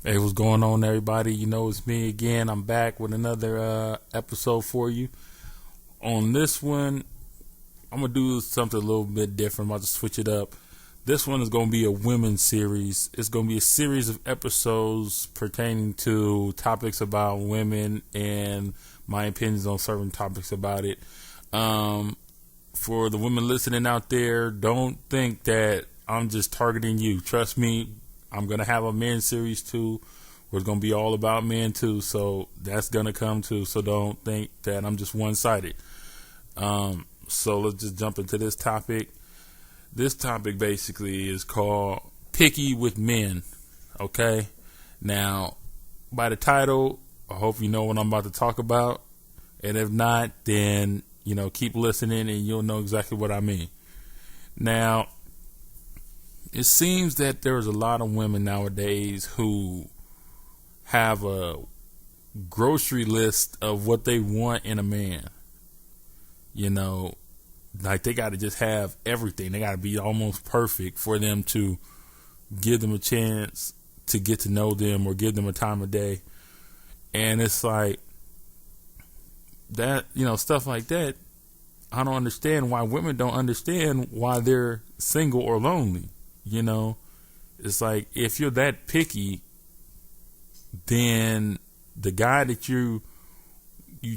Hey, what's going on, everybody? You know, it's me again. I'm back with another episode for you. On this one, I'm going to do something a little bit different. I'm about to switch it up. This one is going to be a women's series. It's going to be a series of episodes pertaining to topics about women and my opinions on certain topics about it. For the women listening out there, don't think that I'm just targeting you. Trust me, I'm going to have a men's series too, where it's going to be all about men too. So that's going to come too. So don't think that I'm just one-sided. So let's just jump into this topic. This topic basically is called Picky with Men. Okay. Now, by the title, I hope you know what I'm about to talk about. And if not, then, keep listening and you'll know exactly what I mean. Now, it seems that there's a lot of women nowadays who have a grocery list of what they want in a man. Like they got to just have everything. They got to be almost perfect for them to give them a chance to get to know them or give them a time of day. And it's like that, stuff like that. I don't understand why women don't understand why they're single or lonely. It's like if you're that picky, then the guy that you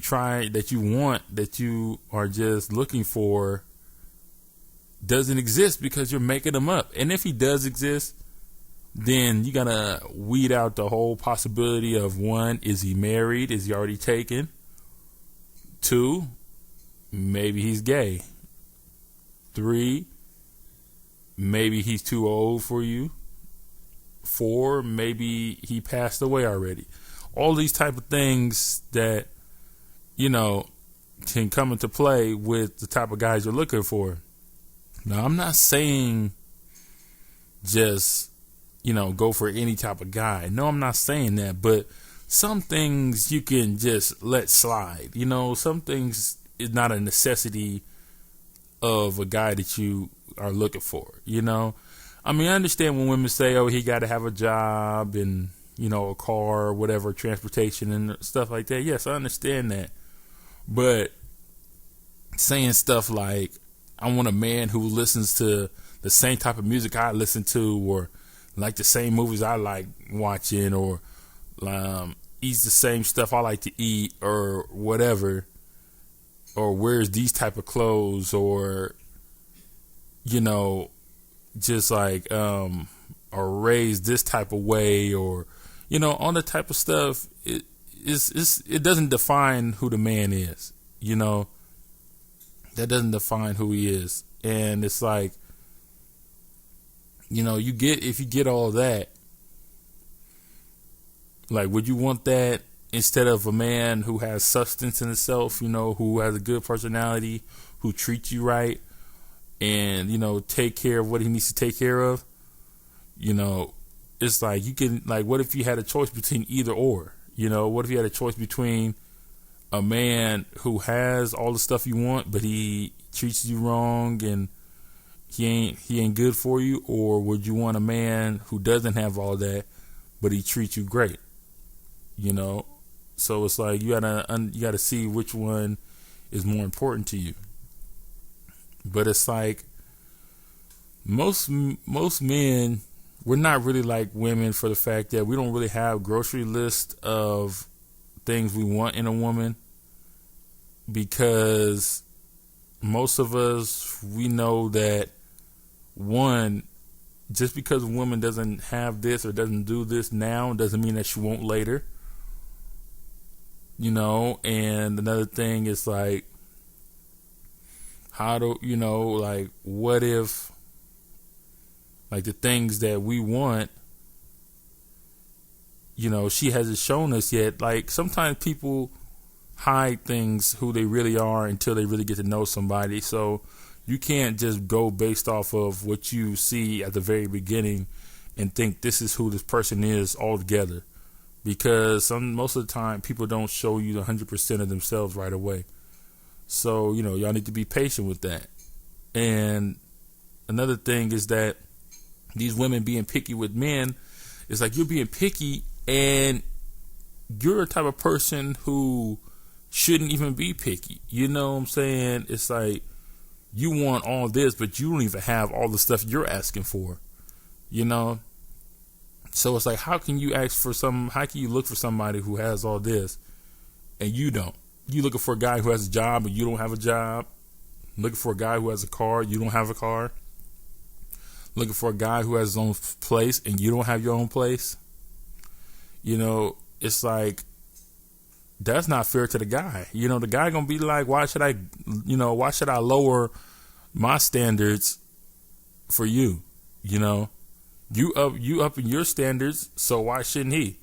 try, that you want, that you are just looking for doesn't exist because you're making them up. And if he does exist, then you gotta weed out the whole possibility of, one, is he married? Is he already taken? Two, maybe he's gay. Three, maybe he's too old for you. Four, maybe he passed away already. All these type of things that, can come into play with the type of guys you're looking for. Now, I'm not saying just, go for any type of guy. No, I'm not saying that. But some things you can just let slide. Some things is not a necessity of a guy that you are looking for. I understand when women say, oh, he got to have a job and, a car or whatever, transportation and stuff like that. Yes, I understand that. But saying stuff like, I want a man who listens to the same type of music I listen to, or like the same movies I like watching, or eats the same stuff I like to eat, or whatever, or wears these type of clothes, or, just like, or raised this type of way, or, all the type of stuff, it doesn't define who the man is, that doesn't define who he is. And it's like, if you get all that, like, would you want that instead of a man who has substance in himself, who has a good personality, who treats you right, and, take care of what he needs to take care of? It's like, you can, like, what if you had a choice between either or? What if you had a choice between a man who has all the stuff you want, but he treats you wrong and he ain't good for you? Or would you want a man who doesn't have all that, but he treats you great? So it's like, you gotta see which one is more important to you. But it's like, most men, we're not really like women, for the fact that we don't really have grocery list of things we want in a woman, because most of us, we know that, one, just because a woman doesn't have this or doesn't do this now doesn't mean that she won't later. And another thing is like, what if, like, the things that we want, she hasn't shown us yet. Like, sometimes people hide things, who they really are, until they really get to know somebody. So you can't just go based off of what you see at the very beginning and think this is who this person is altogether. Because most of the time, people don't show you 100% of themselves right away. So, y'all need to be patient with that. And another thing is that these women being picky with men, it's like, you're being picky And you're a type of person who shouldn't even be picky. You know what I'm saying? It's like you want all this, but you don't even have all the stuff you're asking for. You know? So it's like, how can you look for somebody who has all this and you don't? You looking for a guy who has a job and you don't have a job. Looking for a guy who has a car, you don't have a car. Looking for a guy who has his own place and you don't have your own place. You know, it's like, that's not fair to the guy. You know, the guy gonna be like, why should I lower my standards for you? You know, you up in your standards, so why shouldn't he?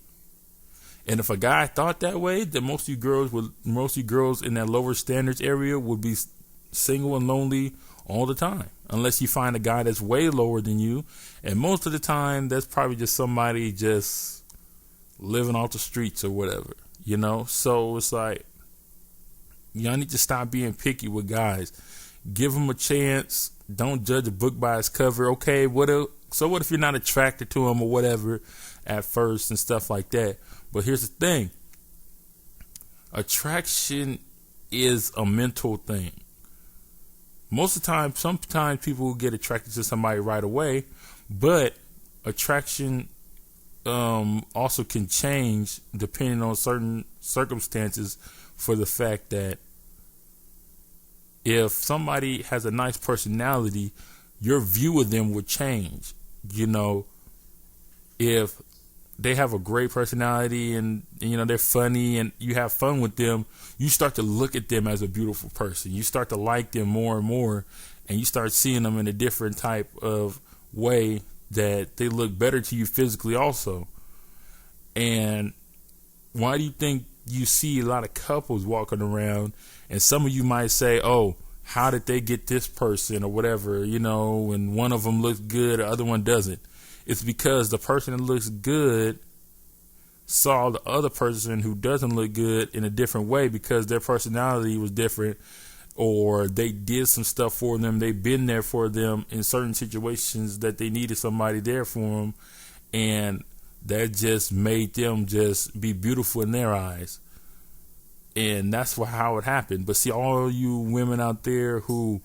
And if a guy thought that way, then most of you girls in that lower standards area would be single and lonely all the time, unless you find a guy that's way lower than you. And most of the time, that's probably just somebody just living off the streets or whatever. You know, so it's like, y'all need to stop being picky with guys. Give them a chance. Don't judge a book by its cover. Okay, what if you're not attracted to him or whatever at first and stuff like that? But here's the thing. Attraction is a mental thing. Most of the time, sometimes people get attracted to somebody right away, but attraction also can change depending on certain circumstances, for the fact that if somebody has a nice personality, your view of them would change. You know, if they have a great personality and you know, they're funny and you have fun with them, you start to look at them as a beautiful person. You start to like them more and more, and you start seeing them in a different type of way, that they look better to you physically also. And why do you think you see a lot of couples walking around, and some of you might say, oh, how did they get this person or whatever, you know, and one of them looks good, the other one doesn't? It's because the person that looks good saw the other person who doesn't look good in a different way, because their personality was different, or they did some stuff for them. They've been there for them in certain situations that they needed somebody there for them, and that just made them just be beautiful in their eyes. And that's how it happened. But see, all you women out there who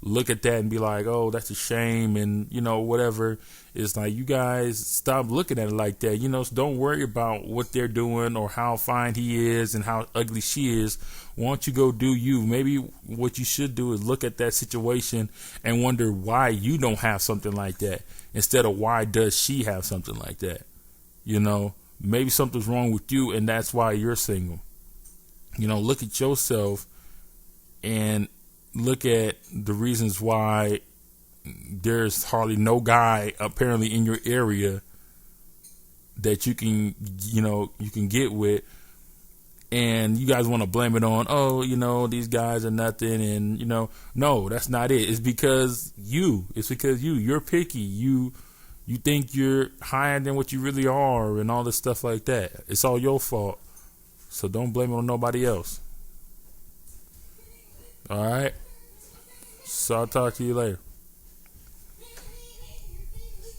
look at that and be like, oh, that's a shame, and you know, whatever, it's like, you guys stop looking at it like that. You know, so don't worry about what they're doing or how fine he is and how ugly she is. Why don't you go do you? Maybe what you should do is look at that situation and wonder why you don't have something like that, instead of why does she have something like that. You know, maybe something's wrong with you and that's why you're single. You know, look at yourself and look at the reasons why there's hardly no guy apparently in your area that you can get with, and you guys want to blame it on, oh, you know, these guys are nothing, and you know, no, that's not it. It's because you're picky. You think you're higher than what you really are, and all this stuff like that. It's all your fault. So don't blame it on nobody else. All right. So I'll talk to you later.